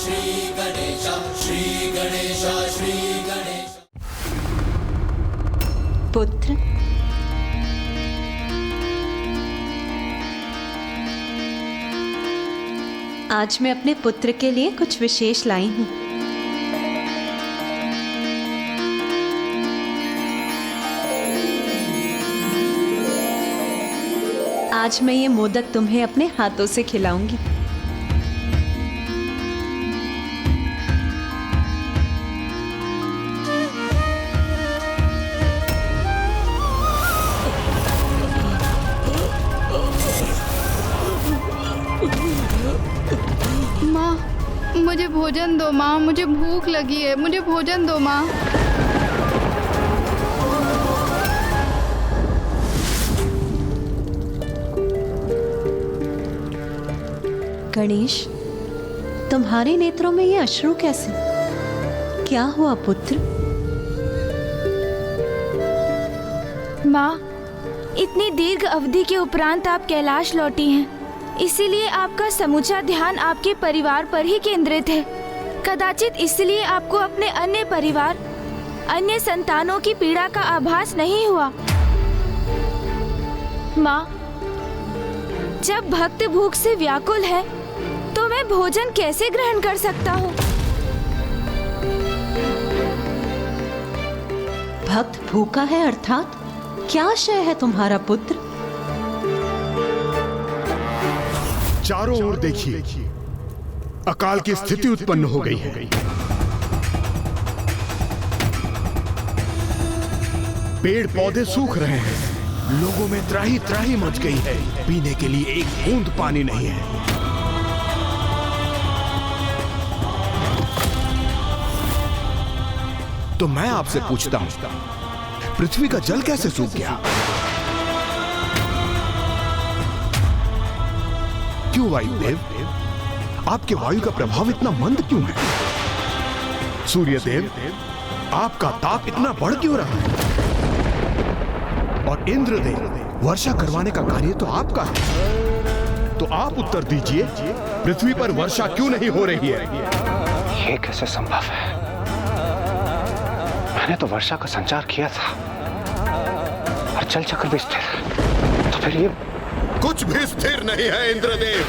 श्री गणेश, श्री गणेश, श्री गणेश। पुत्र, आज मैं अपने पुत्र के लिए कुछ विशेष लाई हूं। आज मैं ये मोदक तुम्हें अपने हाथों से खिलाऊंगी। माँ, मुझे भोजन दो माँ, मुझे भूख लगी है, मुझे भोजन दो माँ। गणेश, तुम्हारे नेत्रों में ये अश्रु कैसे? क्या हुआ पुत्र? माँ, इतनी दीर्घ अवधि के उपरांत आप कैलाश लौटी हैं, इसीलिए आपका समूचा ध्यान आपके परिवार पर ही केंद्रित है। कदाचित इसलिए आपको अपने अन्य परिवार, अन्य संतानों की पीड़ा का आभास नहीं हुआ। माँ, जब भक्त भूख से व्याकुल है तो मैं भोजन कैसे ग्रहण कर सकता हूँ? भक्त भूखा है अर्थात क्या आशय है तुम्हारा पुत्र? चारों ओर देखिए, अकाल की स्थिति उत्पन्न हो गई है। पेड़ पौधे सूख रहे हैं, लोगों में त्राही त्राही मच गई है, पीने के लिए एक बूंद पानी नहीं है। तो मैं आपसे पूछता हूं, पृथ्वी का जल कैसे सूख गया? क्यों वायुदेव? आपके वायु का प्रभाव इतना मंद क्यों है? सूर्यदेव, आपका ताप इतना बढ़ क्यों रहा है? और इंद्रदेव, वर्षा करवाने का कार्य तो आपका है। तो आप उत्तर दीजिए, पृथ्वी पर वर्षा क्यों नहीं हो रही है? ये कैसे संभव है? मैंने तो वर्षा का संचार किया था और जल चक्र भी स्थिर, तो फिर ये कुछ भी स्थिर नहीं है इंद्रदेव।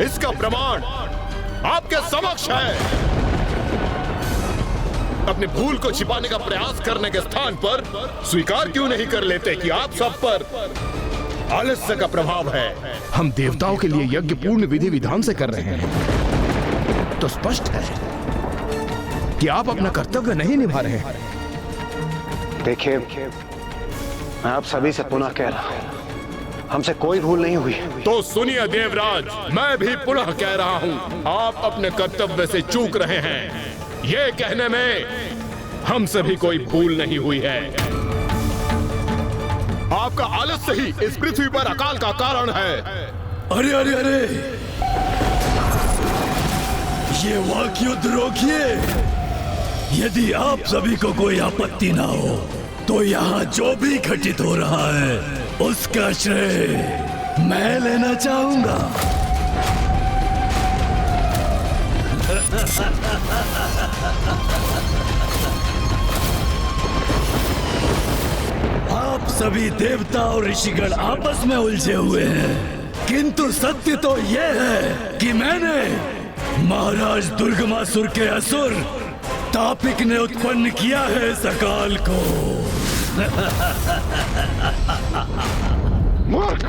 इसका प्रमाण आपके समक्ष है। अपनी भूल को छिपाने का प्रयास करने के स्थान पर स्वीकार क्यों नहीं कर लेते कि आप सब पर आलस्य का प्रभाव है? हम देवताओं के लिए यज्ञ पूर्ण विधि विधान से कर रहे हैं, तो स्पष्ट है कि आप अपना कर्तव्य नहीं निभा रहे हैं। देखिए, मैं आप सभी से पुनः कह रहा हूं, हमसे कोई भूल नहीं हुई। तो सुनिए देवराज, मैं भी पुनः कह रहा हूं, आप अपने कर्तव्य से चूक रहे हैं। ये कहने में हमसे भी कोई भूल नहीं हुई है। आपका आलस्य ही इस पृथ्वी पर अकाल का कारण है। अरे अरे अरे, ये वाक युद्ध रोकिए। यदि आप सभी को कोई आपत्ति ना हो तो यहाँ जो भी घटित हो रहा है उसका श्रेय मैं लेना चाहूंगा। आप सभी देवता और ऋषिगण आपस में उलझे हुए हैं, किंतु सत्य तो यह है कि मैंने महाराज दुर्गमासुर के असुर तापिक ने उत्पन्न किया है सकाल को। मूर्ख,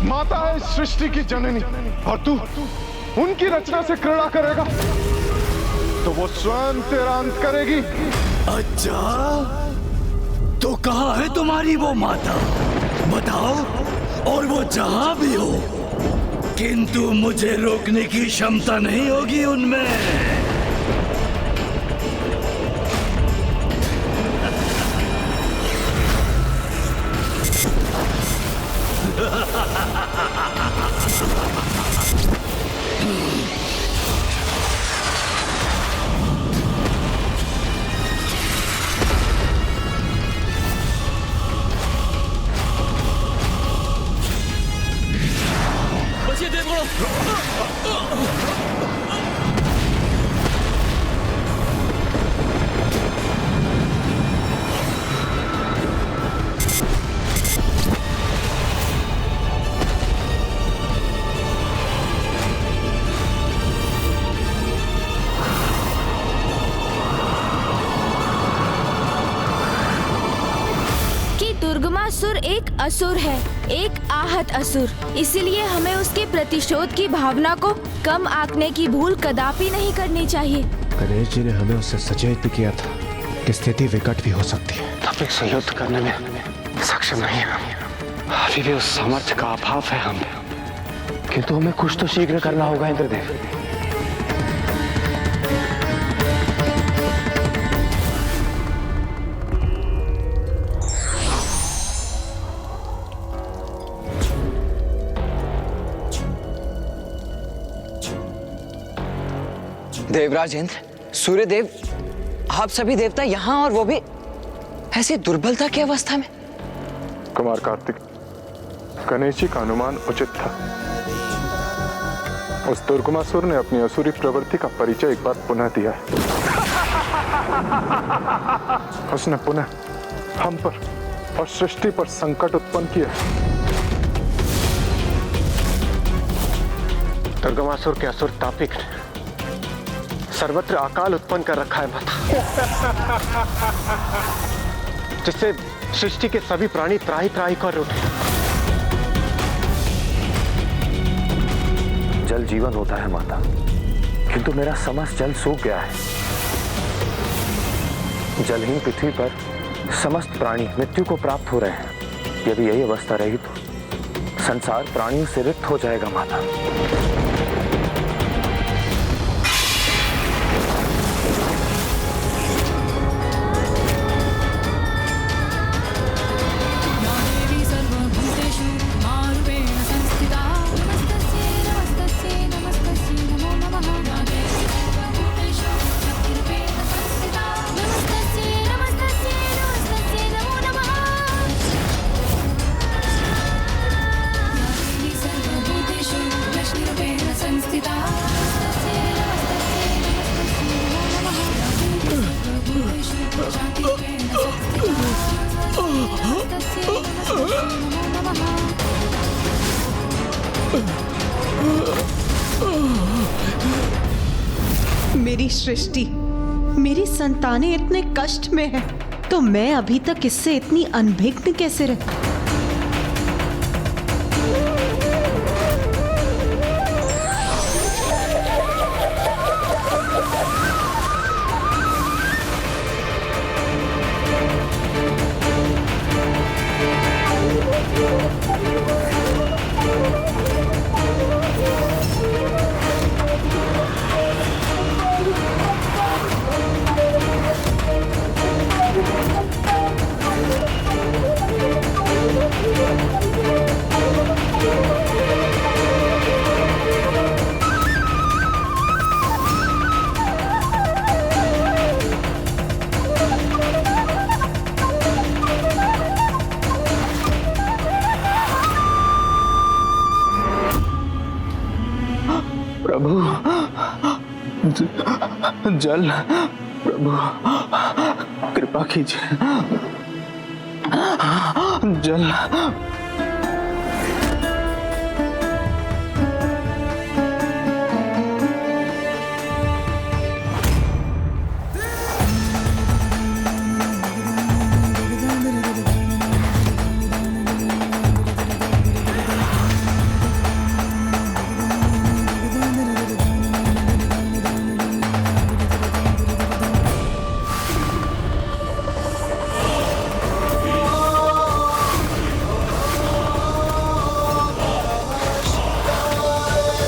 माता है सृष्टि की जननी और तू उनकी रचना से क्रीड़ा करेगा तो वो स्वयं तेरा अंत करेगी। अच्छा, तो कहाँ है तुम्हारी वो माता? बताओ, और वो जहां भी हो, किंतु मुझे रोकने की क्षमता नहीं होगी उनमें। बचिए देवगणों। दुर्गमासुर एक असुर है, एक आहत असुर, इसीलिए हमें उसके प्रतिशोध की भावना को कम आंकने की भूल कदापि नहीं करनी चाहिए। गणेश जी ने हमें उससे सचेत भी किया था कि स्थिति विकट भी हो सकती है। तब से युद्ध करने में सक्षम नहीं है, अभी भी उस सामर्थ्य का अभाव है हम, किंतु हमें कुछ तो शीघ्र करना होगा इंद्रदेव। देवराज इंद्र, सूर्यदेव, आप सभी देवता यहाँ और वो भी ऐसी दुर्बलता की अवस्था में। कुमार कार्तिक, गणेश जी का अनुमान उचित था। उस दुर्गमासुर ने अपनी असुरी प्रवृत्ति का परिचय एक बार पुनः दिया है। उसने पुनः हम पर और सृष्टि पर संकट उत्पन्न किया। दुर्गमासुर के असुर तापिक ने सर्वत्र अकाल उत्पन्न कर रखा है माता, जिससे सृष्टि के सभी प्राणी त्राही त्राही कर उठे। जल जीवन होता है माता, किंतु मेरा समस्त जल सूख गया है। जलहीन पृथ्वी पर समस्त प्राणी मृत्यु को प्राप्त हो रहे हैं। यदि यही अवस्था रही तो संसार प्राणियों से रिक्त हो जाएगा माता। मेरी सृष्टि, मेरी संतानें इतने कष्ट में है, तो मैं अभी तक इससे इतनी अनभिज्ञ कैसे रही? प्रभु, जल, प्रभु कृपा कीजिए, जल।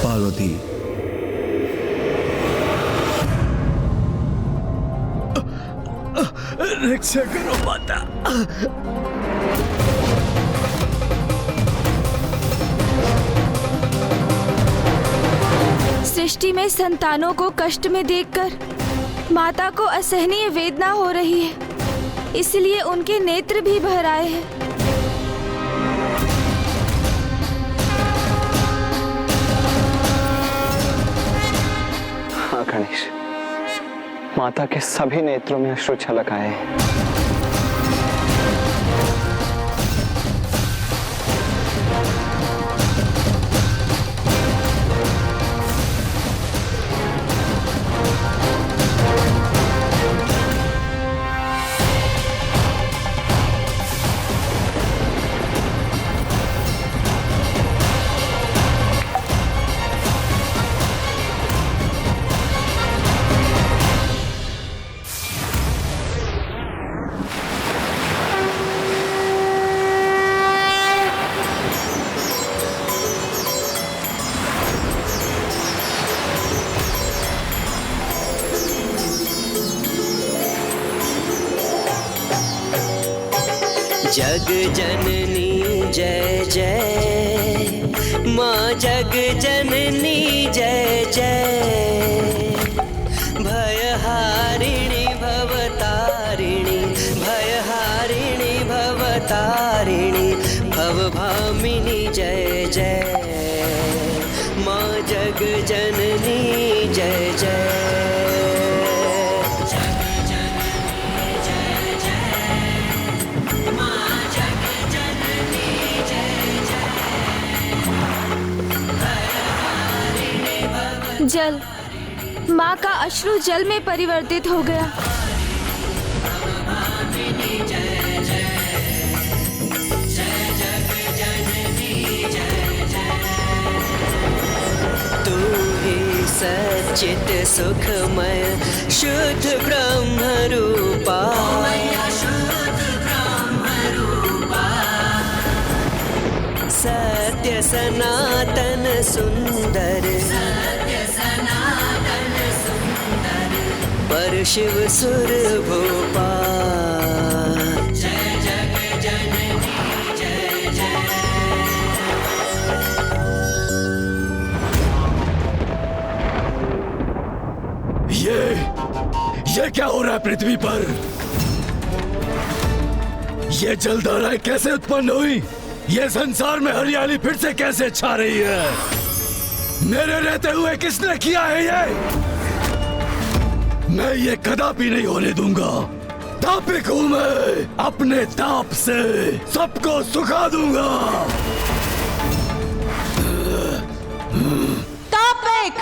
पार्वती, रक्षा करो माता। सृष्टि में संतानों को कष्ट में देखकर माता को असहनीय वेदना हो रही है, इसलिए उनके नेत्र भी भर आए हैं। गणेश, माता के सभी नेत्रों में अश्रु छलक आए हैं। जग जननी जय जय, माँ जग जननी जय जय। भयहारिणी भवतारिणी, भयहारिणी भवतारिणी, भवभामिनी जय जय। माँ जग जननी जय जय। जल, माँ का अश्रु जल में परिवर्तित हो गया। तू ही सच्चित सुखमय शुद्ध ब्रह्म रूपा, सत्य सनातन सुंदर, पर शिव सुर भूपा। जय जग जननी जय जय। ये क्या हो रहा है पृथ्वी पर? ये जलधाराएं कैसे उत्पन्न हुई? ये संसार में हरियाली फिर से कैसे छा रही है? मेरे रहते हुए किसने किया है ये? मैं ये कदापि नहीं होने दूंगा। तापिक हूं मैं, अपने ताप से सबको सुखा दूंगा। तापिक!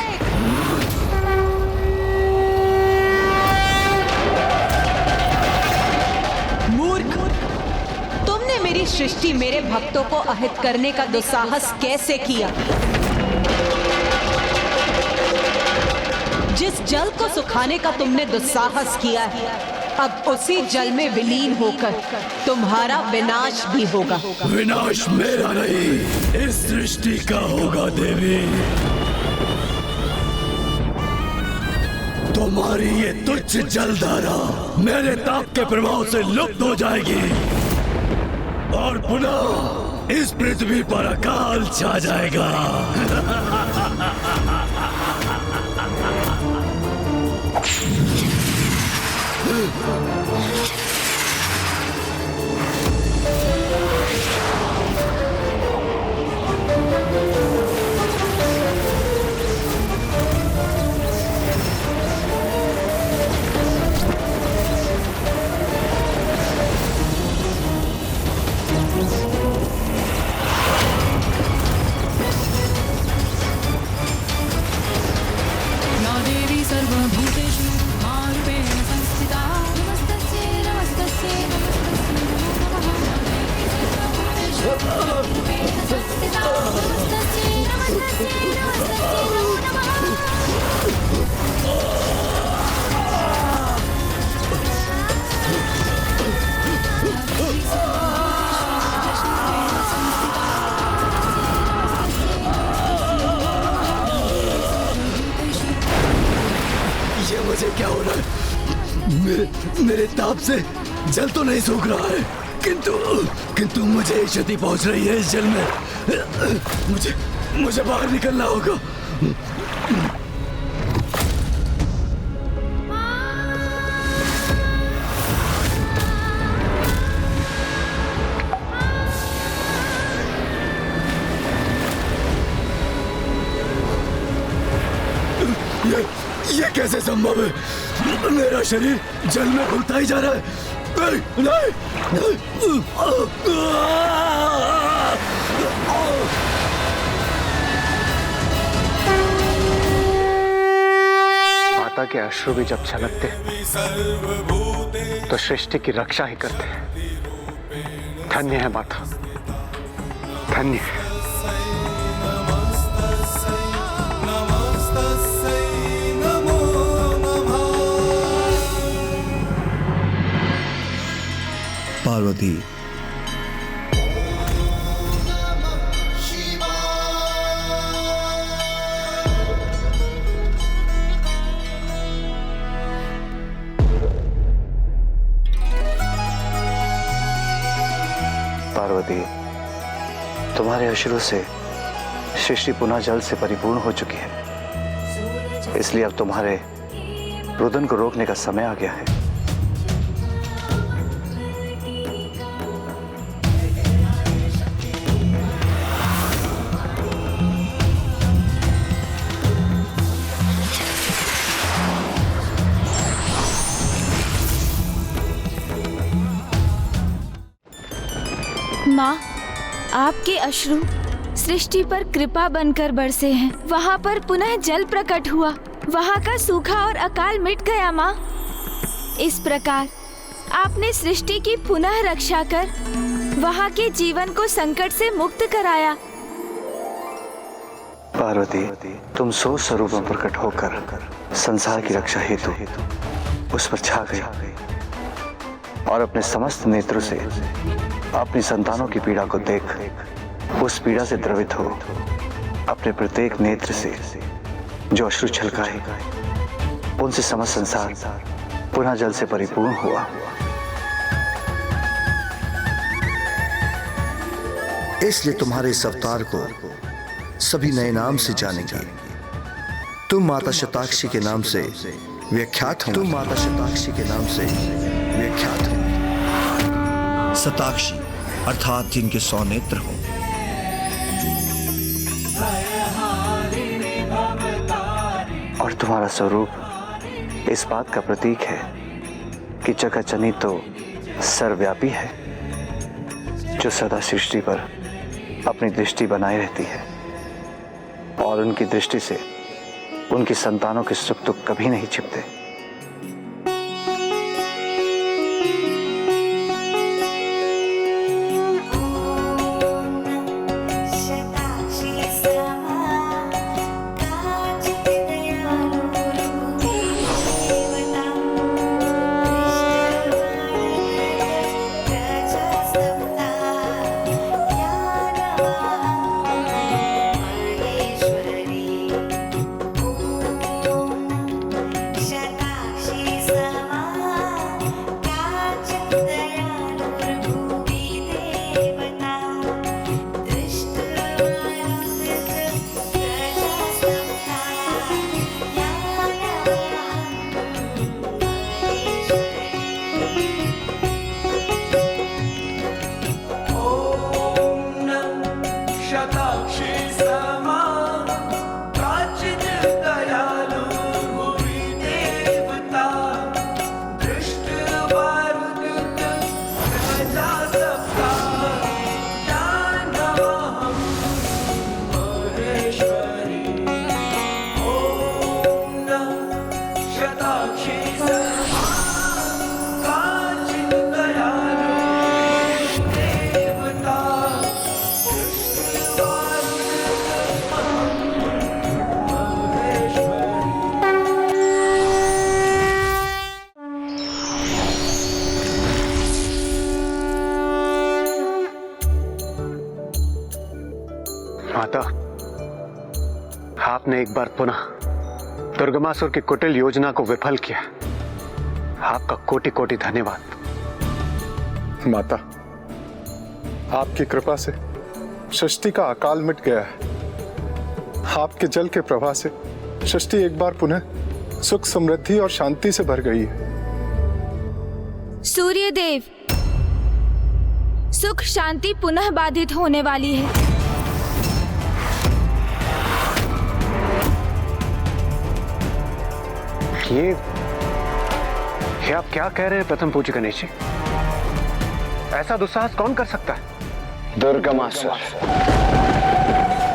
मूर्ख! तुमने मेरी सृष्टि, मेरे भक्तों को अहित करने का दुस्साहस कैसे किया? जिस जल को सुखाने का तुमने दुस्साहस किया है, अब उसी जल में विलीन होकर तुम्हारा विनाश भी होगा। विनाश मेरा नहीं, इस सृष्टि का होगा देवी। तुम्हारी ये तुच्छ जलधारा मेरे ताप के प्रभाव से लुप्त हो जाएगी और पुनः इस पृथ्वी पर अकाल छा जाएगा। मुझे क्या हो रहा है? मेरे ताप से जल तो नहीं सूख रहा है, किंतु मुझे क्षति पहुंच रही है इस जल में। मुझे बाहर निकलना होगा। ये कैसे संभव है? मेरा शरीर जल में घुलता ही जा रहा है। नहीं, नहीं, नहीं। माता के अश्रु भी जब छलकते तो सृष्टि की रक्षा ही करते हैं। धन्य है माता, धन्य है। पार्वती, पार्वती, तुम्हारे अश्रु से सृष्टि पुनः जल से परिपूर्ण हो चुकी है, इसलिए अब तुम्हारे रुदन को रोकने का समय आ गया है। माँ, आपके अश्रु सृष्टि पर कृपा बनकर बरसे हैं। वहाँ पर पुनः जल प्रकट हुआ, वहाँ का सूखा और अकाल मिट गया। माँ, इस प्रकार आपने सृष्टि की पुनः रक्षा कर वहाँ के जीवन को संकट से मुक्त कराया। पार्वती, तुम सो स्वरूप में प्रकट होकर संसार की रक्षा हेतु उस पर छा गई और अपने समस्त नेत्रों से अपनी संतानों की पीड़ा को देख उस पीड़ा से द्रवित हो अपने प्रत्येक नेत्र से जो अश्रु छलकाए उनसे समस्त संसार पुनः जल से परिपूर्ण हुआ। इसलिए तुम्हारे इस अवतार को सभी नए नाम से जानेंगे। तुम माता शताक्षी के नाम से विख्यात हो। तुम माता शताक्षी के नाम से विख्यात हो। शताक्षी अर्थात जिनके 100 नेत्र हो। और तुम्हारा स्वरूप इस बात का प्रतीक है कि जगतजननी तो सर्वव्यापी है, जो सदा सृष्टि पर अपनी दृष्टि बनाए रहती है और उनकी दृष्टि से उनकी संतानों के सुख दुख कभी नहीं छिपते। माता, आपने एक बार पुनः दुर्गमासुर की कुटिल योजना को विफल किया। आपका कोटि कोटि धन्यवाद। माता, आपकी कृपा से सृष्टि का अकाल मिट गया है। आपके जल के प्रवाह से सृष्टि एक बार पुनः सुख समृद्धि और शांति से भर गई है। सूर्यदेव, सुख शांति पुनः बाधित होने वाली है। ये आप क्या कह रहे हैं प्रथम पूज्य गणेश जी? ऐसा दुस्साहस कौन कर सकता है? दुर्गमासुर,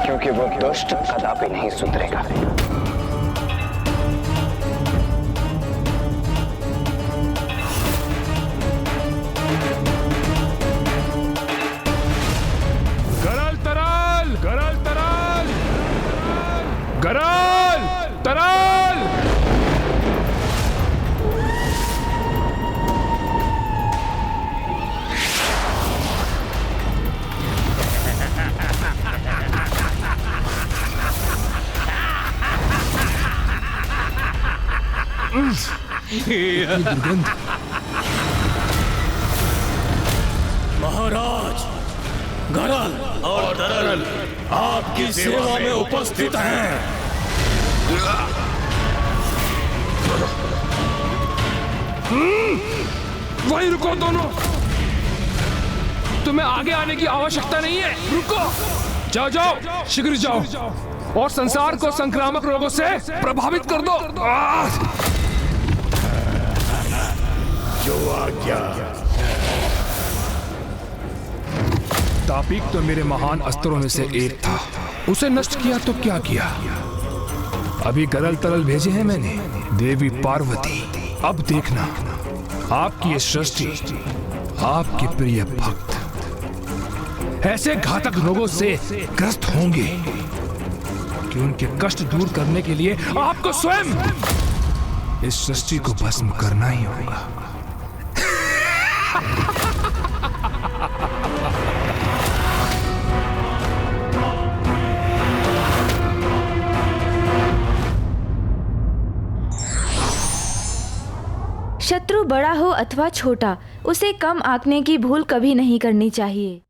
क्योंकि वो दुष्ट कदापि नहीं सुधरेगा। गरल तरल, गरल तरल, गरल तरल। महाराज, गरल और तरल आपकी सेवा में उपस्थित हैं। वहीं रुको दोनों, तुम्हें आगे आने की आवश्यकता नहीं है। रुको, जाओ जाओ, शीघ्र जाओ और संसार को संक्रामक रोगों से प्रभावित कर दो। जो आज्ञा। तापिक तो मेरे महान अस्त्रों में से एक था, उसे नष्ट किया तो क्या किया। अभी गरल तरल भेजे हैं मैंने, देवी पार्वती। अब देखना, आपकी ये सृष्टि, आपके प्रिय भक्त ऐसे घातक रोगों से ग्रस्त होंगे कि उनके कष्ट दूर करने के लिए आपको स्वयं इस सृष्टि को भस्म करना ही होगा। शत्रु बड़ा हो अथवा छोटा, उसे कम आंकने की भूल कभी नहीं करनी चाहिए।